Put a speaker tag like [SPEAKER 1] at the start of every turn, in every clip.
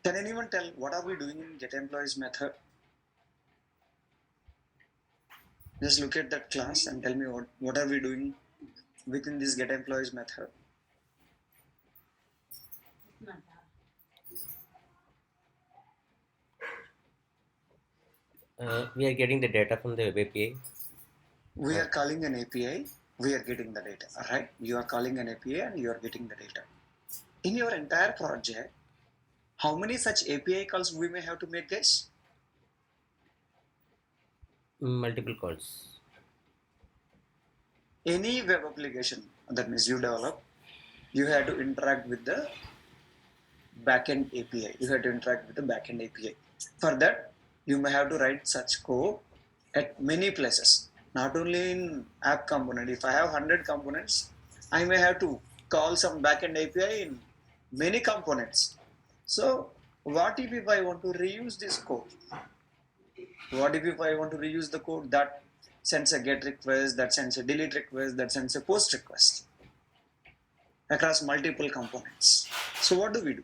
[SPEAKER 1] Can anyone tell what are we doing in getEmployees method? Just look at that class and tell me what are we doing within this getEmployees method.
[SPEAKER 2] We are getting the data from the web API.
[SPEAKER 1] We are calling an API, we are getting the data. All right, you are calling an API and you are getting the data. In your entire project, how many such API calls we may have to make, guys?
[SPEAKER 2] Multiple calls.
[SPEAKER 1] Any web application that means you develop, you have to interact with the backend API. You have to interact with the backend API. For that, you may have to write such code at many places, not only in app component. If I have 100 components, I may have to call some backend API in many components. So what if I want to reuse this code? What if I want to reuse the code that sends a get request, that sends a delete request, that sends a post request across multiple components? So what do we do?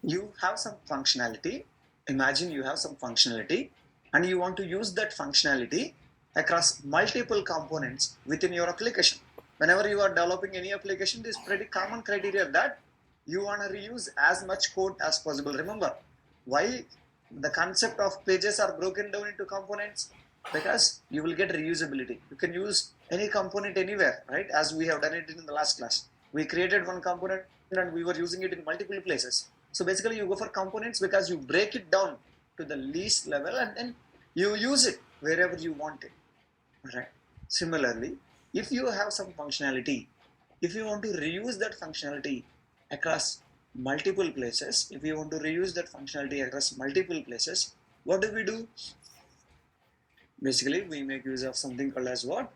[SPEAKER 1] You have some functionality. Imagine you have some functionality and you want to use that functionality across multiple components within your application. Whenever you are developing any application, this is pretty common criteria that you want to reuse as much code as possible. Remember why the concept of pages are broken down into components? Because you will get reusability. You can use any component anywhere, right? As we have done it in the last class. We created one component and we were using it in multiple places. So basically you go for components because you break it down to the least level and then you use it wherever you want it. Right. Similarly, if you have some functionality, if you want to reuse that functionality across multiple places, if you want to reuse that functionality across multiple places, what do? Basically, we make use of something called as what?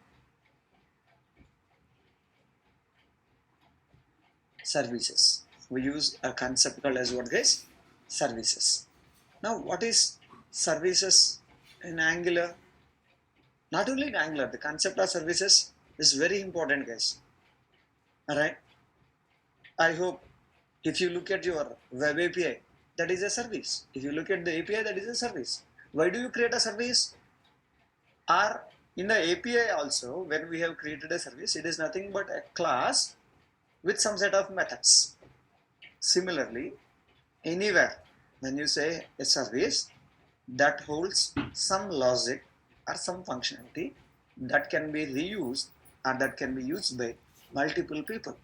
[SPEAKER 1] Services. We use a concept called as what, guys? Services. Now, what is services in Angular? Not only in Angular, the concept of services is very important, guys. All right. I hope if you look at your web API, that is a service. If you look at the API, that is a service. Why do you create a service? Or in the API also, when we have created a service, it is nothing but a class with some set of methods. Similarly, anywhere when you say a service that holds some logic or some functionality that can be reused or that can be used by multiple people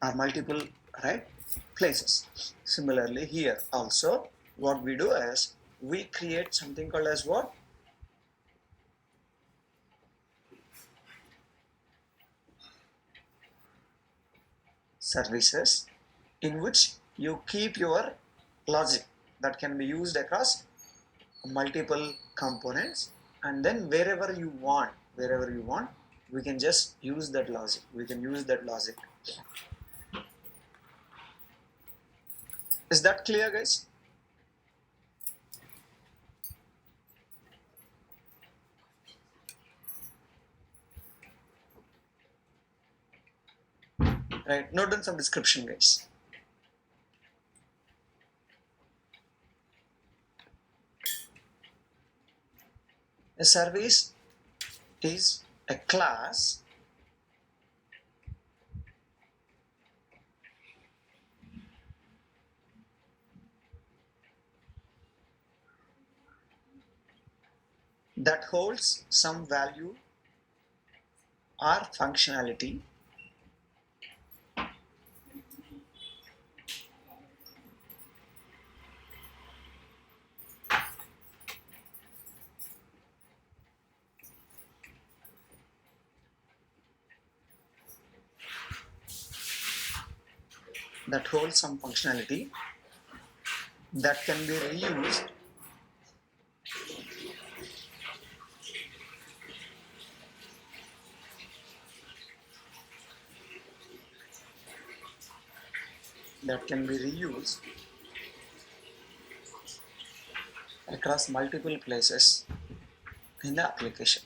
[SPEAKER 1] or multiple, right, places. Similarly here also what we do is we create something called as what? Services, in which you keep your logic that can be used across multiple components, and then wherever you want, we can just use that logic. We can use that logic. Is that clear, guys? Right, note down some description, guys. A service is a class that holds some value or functionality that holds some functionality that can be reused that can be reused across multiple places in the application.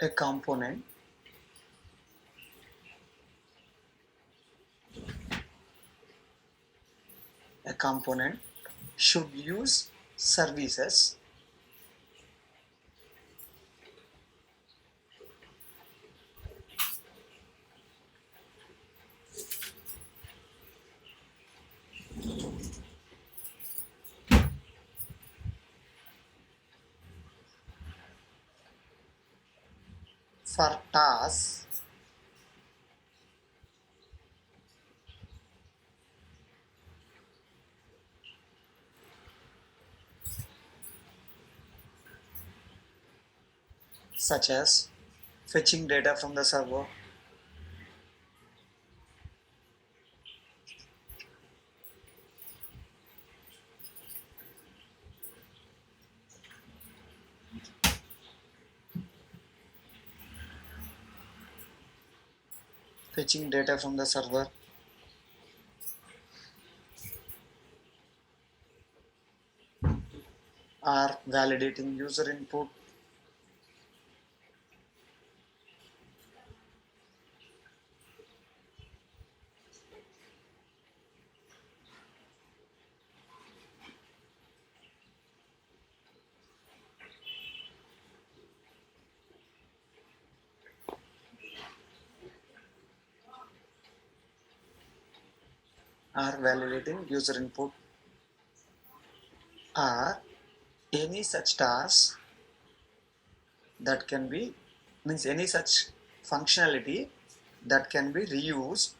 [SPEAKER 1] a component should use services for tasks such as fetching data from the server, fetching data from the server, or validating user input, or any such task that can be means any such functionality that can be reused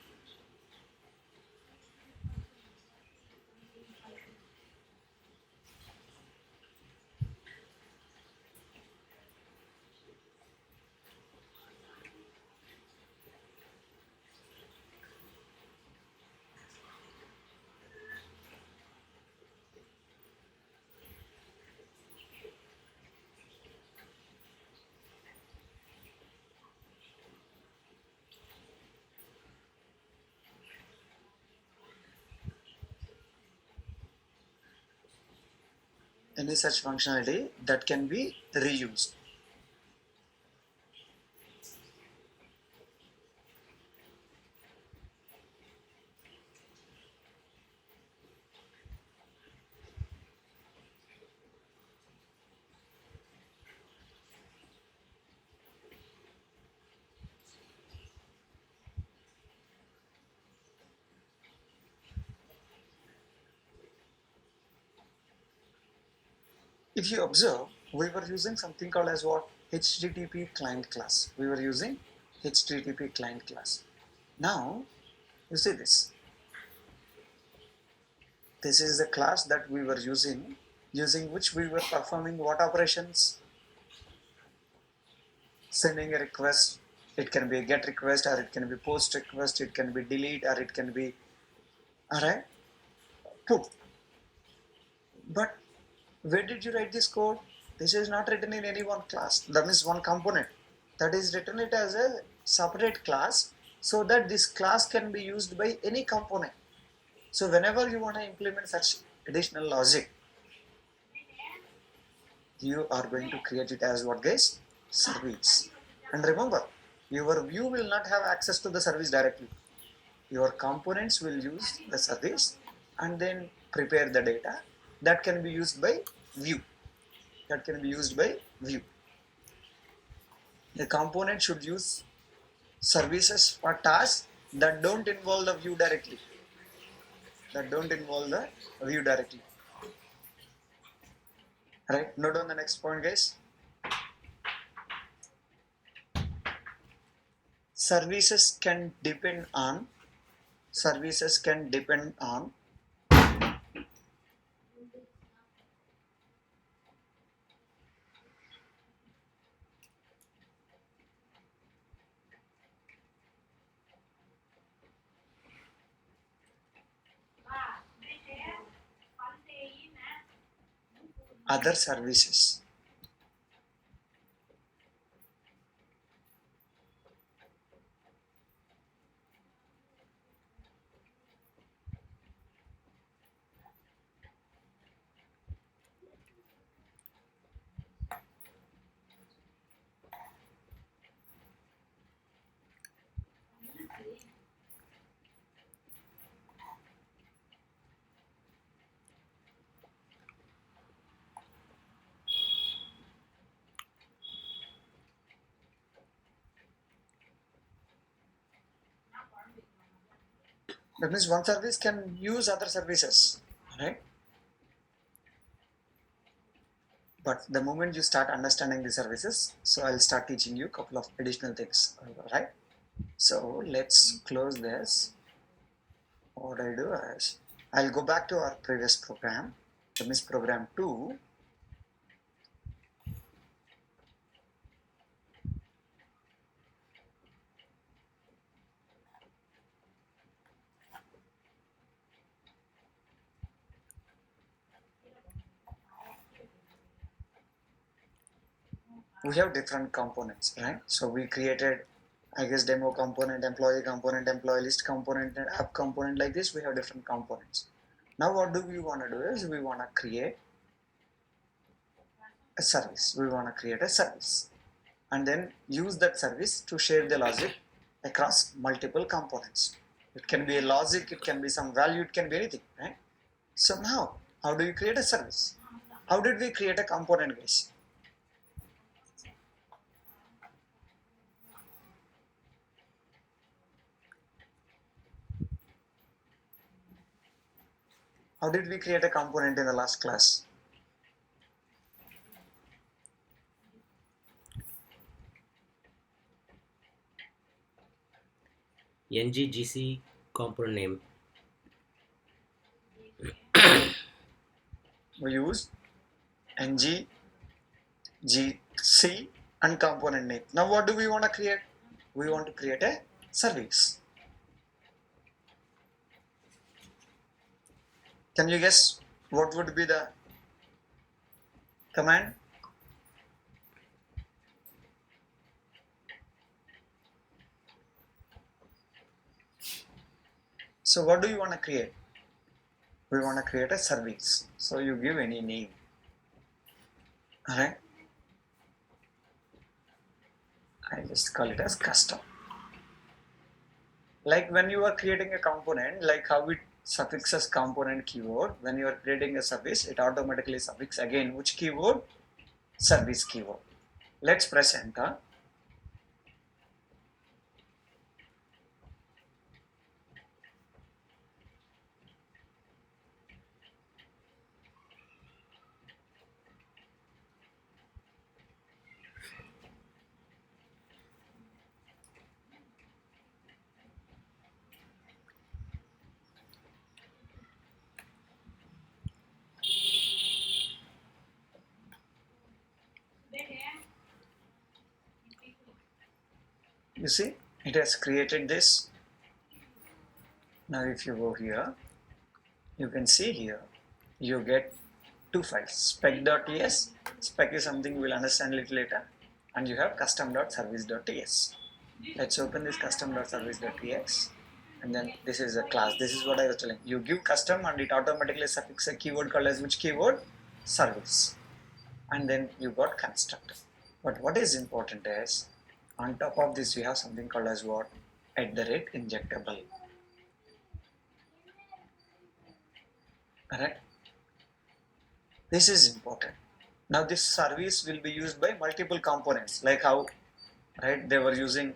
[SPEAKER 1] any such functionality that can be reused. If you observe, we were using something called as what? HTTP client class. We were using HTTP client class. Now, you see this. This is the class that we were using which we were performing what operations? Sending a request. It can be a get request, or it can be post request, it can be delete, or it can be, alright, put. But where did you write this code? This is not written in any one class. That means one component. That is written it as a separate class so that this class can be used by any component. So whenever you want to implement such additional logic, you are going to create it as what, guys? Service. And remember, your view will not have access to the service directly. Your components will use the service and then prepare the data that can be used by view. The component should use services for tasks that don't involve the view directly. Right? Note on the next point, guys. Services can depend on other services. That means one service can use other services, right? But the moment you start understanding the services, so I'll start teaching you a couple of additional things, right? So let's close this. What I do is I'll go back to our previous program, that means program 2. We have different components, right? So we created, I guess, demo component, employee list component, and app component. Like this, we have different components. Now what do we want to do is we want to create a service. We want to create a service and then use that service to share the logic across multiple components. It can be a logic, it can be some value, it can be anything, right? So now, how do you create a service? How did we create a component, guys? How did we create a component in the last class?
[SPEAKER 2] NGGC component name.
[SPEAKER 1] We use ng, gc and component name. Now what do we want to create? We want to create a service. Can you guess what would be the command? So what do you want to create? We want to create a service. So you give any name. Alright. I just call it as custom. Like when you are creating a component, like how it suffixes component keyword, when you are creating a service, it automatically suffix again which keyword? Service keyword. Let's press enter. You see, it has created this. Now if you go here, you can see here, you get two files, spec.ts. Spec is something we'll understand a little later. And you have custom.service.ts. Let's open this custom.service.tx. And then this is a class. This is what I was telling. You give custom and it automatically suffix a keyword called as which keyword? Service. And then you got constructor. But what is important is, on top of this, we have something called as what? @injectable. Alright? This is important. Now this service will be used by multiple components, like how, right, they were using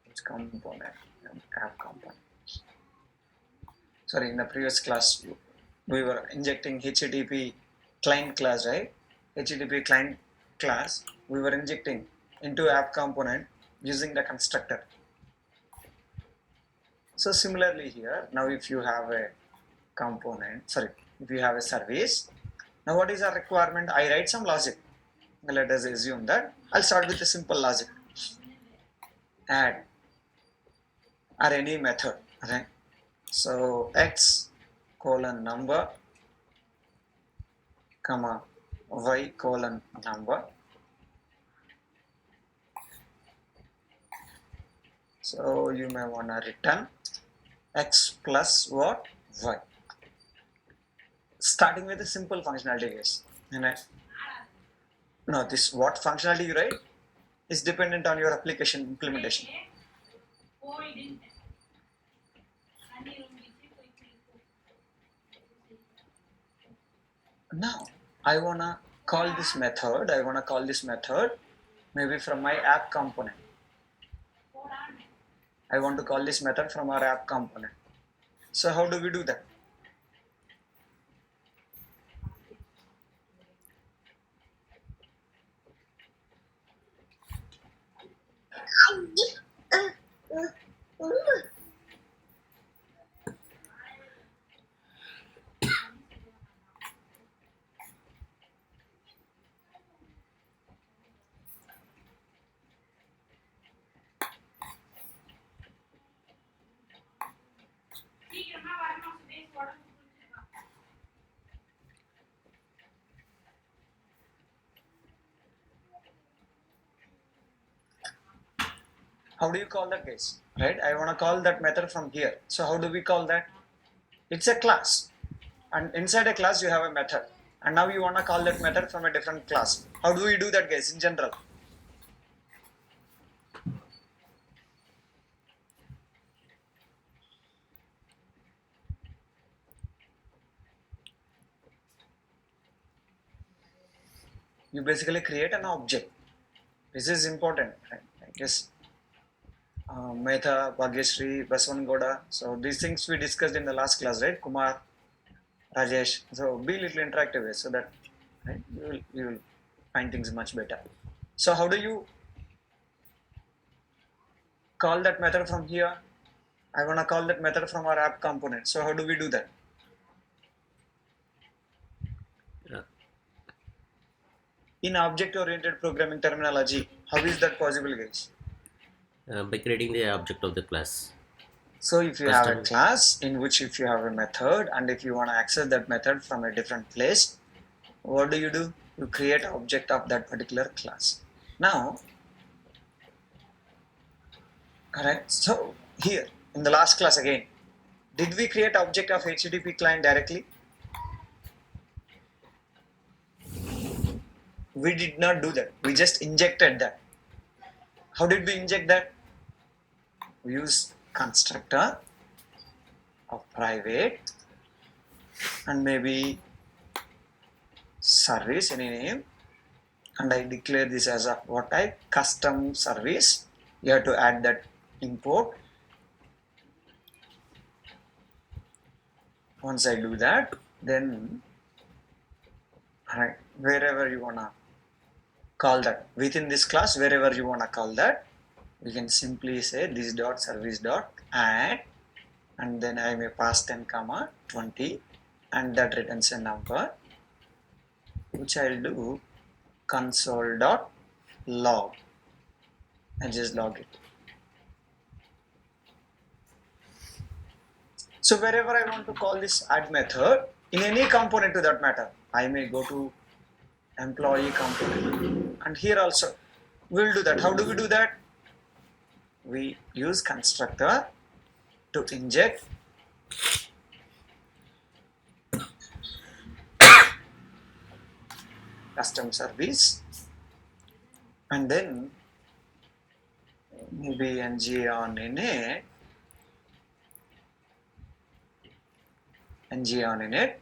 [SPEAKER 1] which component? App component. Sorry, in the previous class, we were injecting HTTP client class, right? HTTP client class, we were injecting into app component using the constructor. So similarly here, now if you have a component, sorry, if you have a service, now what is our requirement? I write some logic. Let us assume that I'll start with a simple logic. Add or any method, right? So x colon number comma y colon number. So you may want to return x plus what? Y. Starting with a simple functionality, guys. No, this what functionality you write is dependent on your application implementation. Now I wanna call this method maybe from my app component. I want to call this method from our app component. So how do we do that? How do you call that, guys? Right? I want to call that method from here. So how do we call that? It's a class. And inside a class you have a method. And now you want to call that method from a different class. How do we do that, guys, in general? You basically create an object. This is important. Right? I guess Metha, Bhagyashree, Baswangoda. So these things we discussed in the last class, right? Kumar, Rajesh. So be a little interactive so that right, you will find things much better. So how do you call that method from here? I want to call that method from our app component. So how do we do that?
[SPEAKER 2] Yeah.
[SPEAKER 1] In object-oriented programming terminology, how is that possible, guys?
[SPEAKER 2] By creating the object of the class.
[SPEAKER 1] So if you have a
[SPEAKER 2] Custom.
[SPEAKER 1] class in which if you have a method and if you want to access that method from a different place, what do? You create an object of that particular class. Now, correct. So here in the last class again, did we create object of HTTP client directly? We did not do that. We just injected that. How did we inject that? We use constructor of private and maybe service, any name, and I declare this as a what type? Custom service. You have to add that import. Once I do that, then wherever you wanna call that within this class, wherever you wanna call that, we can simply say this dot service dot add, and then I may pass 10 comma 20, and that returns a number, which I'll do console dot log and just log it. So wherever I want to call this add method in any component to that matter, I may go to employee component, and here also we'll do that. How do we do that? We use constructor to inject custom service, and then maybe ng on init, ng on init.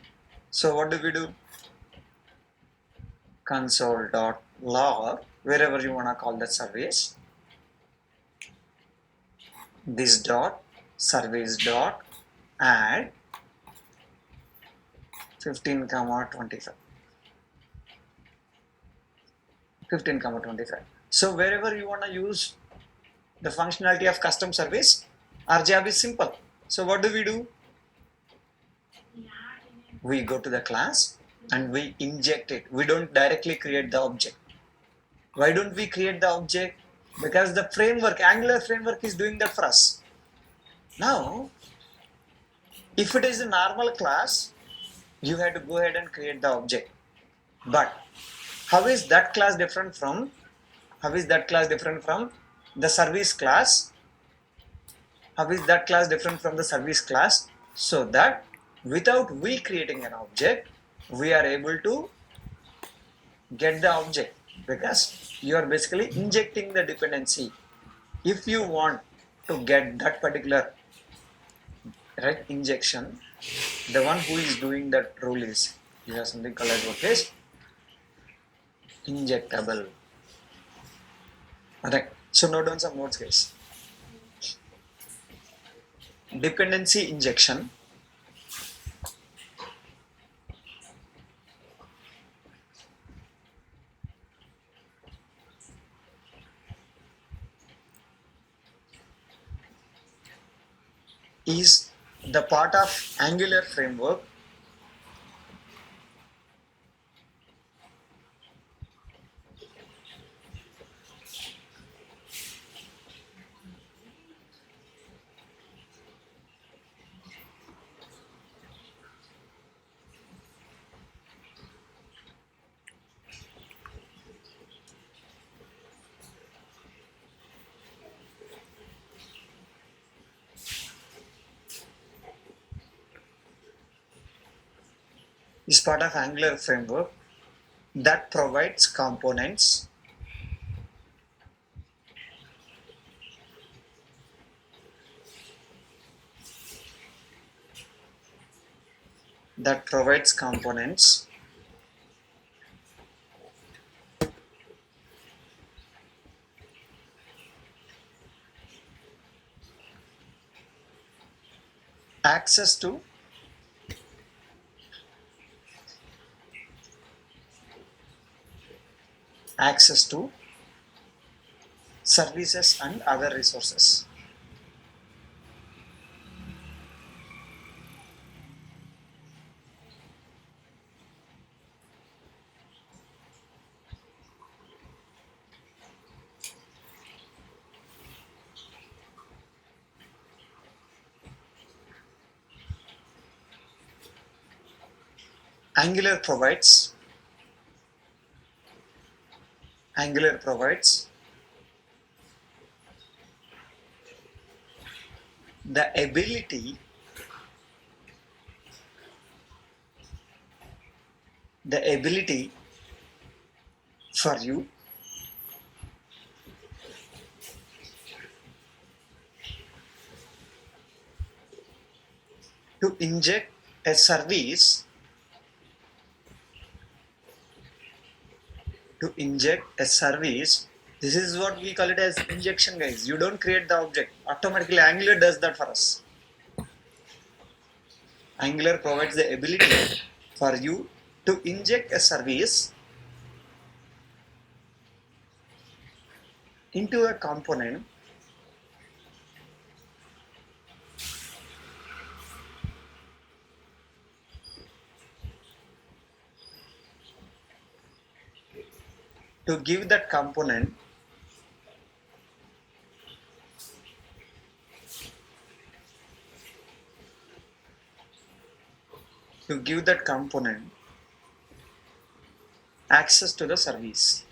[SPEAKER 1] So what do we do? Console dot log, wherever you want to call that service, this dot service dot add 15 comma 25. 15 comma 25. So wherever you want to use the functionality of custom service, our job is simple. So what do? We go to the class and we inject it. We don't directly create the object. Why don't we create the object? Because the framework, Angular framework is doing that for us. Now, if it is a normal class, you have to go ahead and create the object. But how is that class different from the service class? How is that class different from the service class? So that without we creating an object, we are able to get the object, because you are basically injecting the dependency. If you want to get that particular right injection, the one who is doing that role is, you have something called as what is injectable. Alright, so note down some notes, guys. dependency injection, is the part of Angular framework is part of Angular framework that provides components that provides components access to services and other resources. Angular provides the ability for you to inject a service This is what we call it as injection, guys. You don't create the object, automatically Angular does that for us. Angular provides the ability for you to inject a service into a component to give that component access to the service.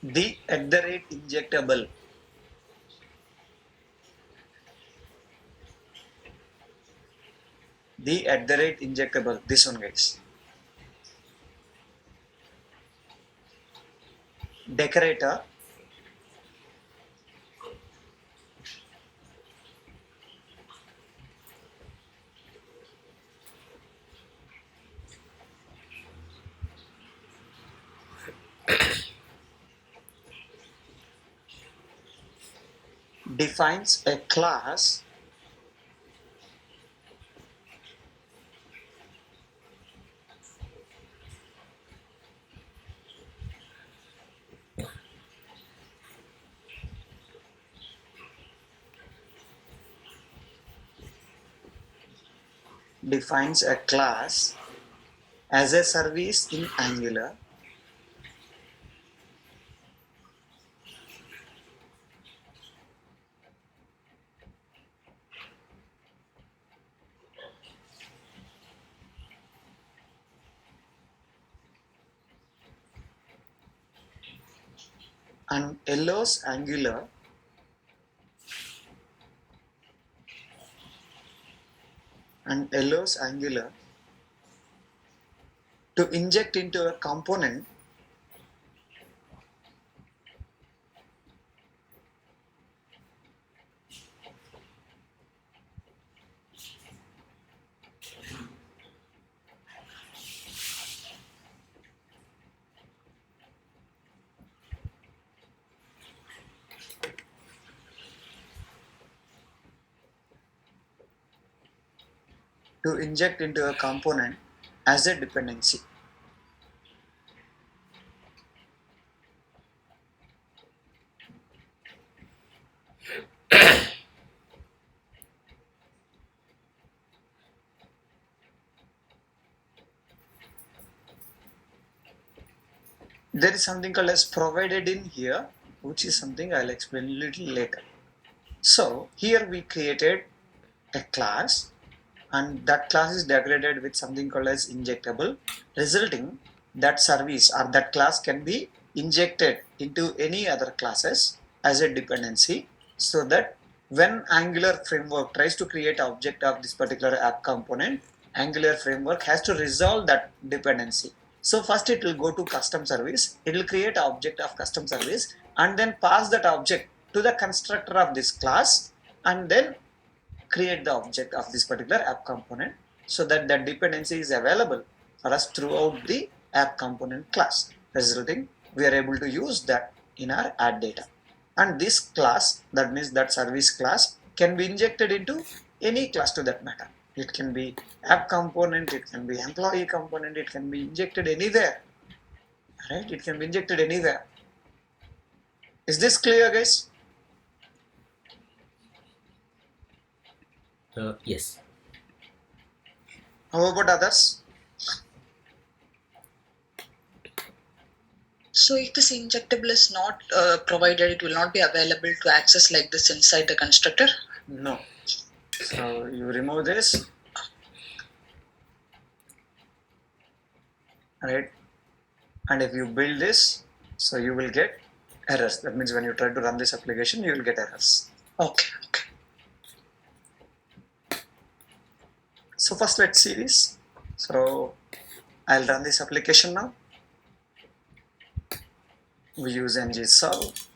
[SPEAKER 1] The injectable. Injectable. This one, guys. Decorator. Defines a class as a service in Angular and allows Angular to inject into a component to inject into a component as a dependency. There is something called as provided in here, which is something I'll explain a little later. So here we created a class, and that class is decorated with something called as injectable, resulting that service or that class can be injected into any other classes as a dependency, so that when Angular framework tries to create an object of this particular app component, Angular framework has to resolve that dependency. So first it will go to custom service, it will create an object of custom service and then pass that object to the constructor of this class, and then create the object of this particular app component, so that the dependency is available for us throughout the app component class, resulting we are able to use that in our add data. And this class, that means that service class, can be injected into any class to that matter. It can be app component, it can be employee component, it can be injected anywhere, right? It can be injected anywhere. Is this clear, guys?
[SPEAKER 2] Yes.
[SPEAKER 1] How about others?
[SPEAKER 3] So if this injectable is not provided, it will not be available to access like this inside the constructor?
[SPEAKER 1] No. So you remove this, right? And if you build this, so you will get errors. That means when you try to run this application, you will get errors.
[SPEAKER 3] Okay.
[SPEAKER 1] So first let's see this. So I'll run this application now. We use ngsolve.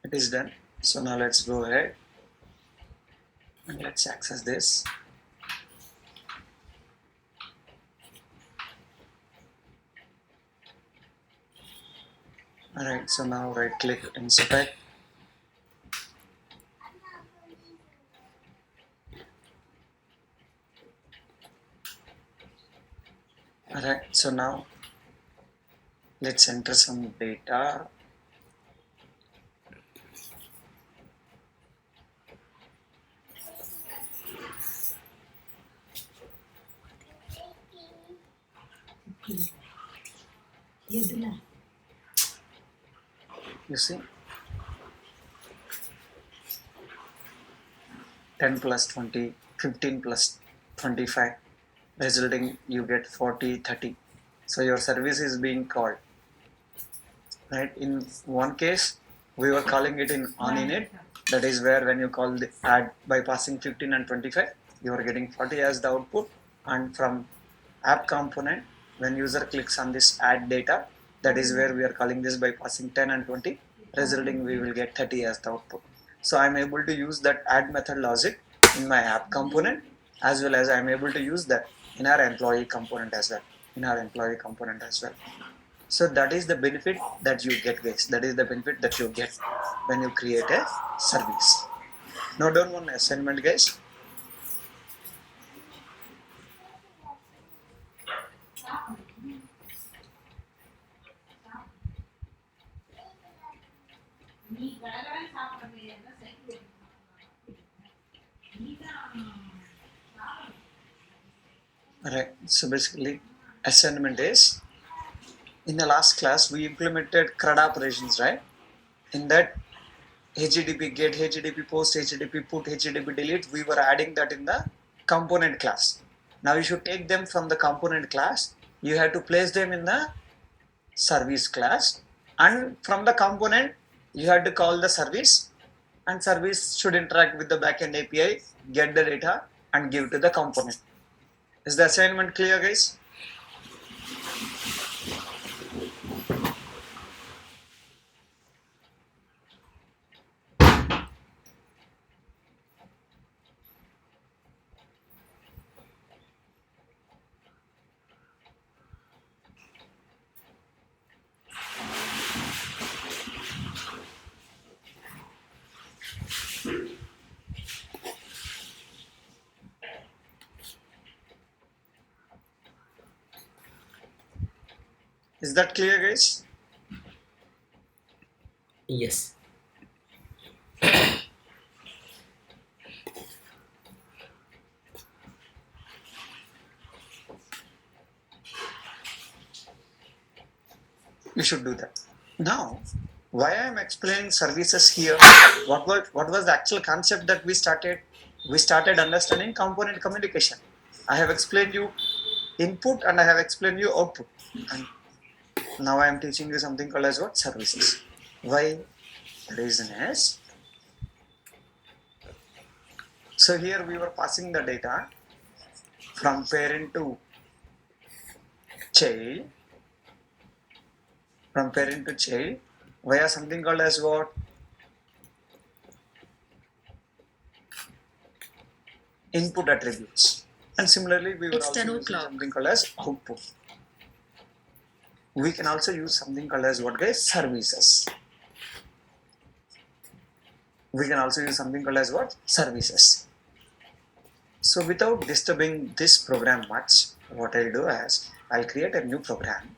[SPEAKER 1] It is done. So now let's go ahead and let's access this. Alright, so now right click inspect. Alright, so now let's enter some data. You see, 10 plus 20, 15 plus 25, resulting you get 40, 30. So your service is being called, right? In one case, we were calling it in on init. That is where when you call the add by passing 15 and 25, you are getting 40 as the output. And from app component, when user clicks on this add data, that is where we are calling this by passing 10 and 20. resulting we will get 30 as the output. So I'm able to use that add method logic in my app component, as well as I'm able to use that in our employee component as well. So that is the benefit that you get, guys. That is the benefit that you get when you create a service. Note down one assignment, guys. Alright, so basically assignment is, in the last class we implemented CRUD operations, right? In that HTTP get, HTTP post, HTTP put, HTTP delete, we were adding that in the component class. Now you should take them from the component class, you have to place them in the service class, and from the component you have to call the service, and service should interact with the backend API, get the data and give to the component. Is the assignment clear, guys? Is that clear, guys?
[SPEAKER 2] Yes.
[SPEAKER 1] You should do that. Now, why I am explaining services here, what was the actual concept that we started? We started understanding component communication. I have explained you input and I have explained you output. And now I am teaching you something called as what? Services. Why? The reason is, so here we were passing the data from parent to child, via something called as what? Input attributes. And similarly, we were
[SPEAKER 3] It's
[SPEAKER 1] also
[SPEAKER 3] 10
[SPEAKER 1] using
[SPEAKER 3] o'clock.
[SPEAKER 1] something called as output. We can also use something called as what, guys? Services. We can also use something called as what? Services. So without disturbing this program much, what I'll do is, I'll create a new program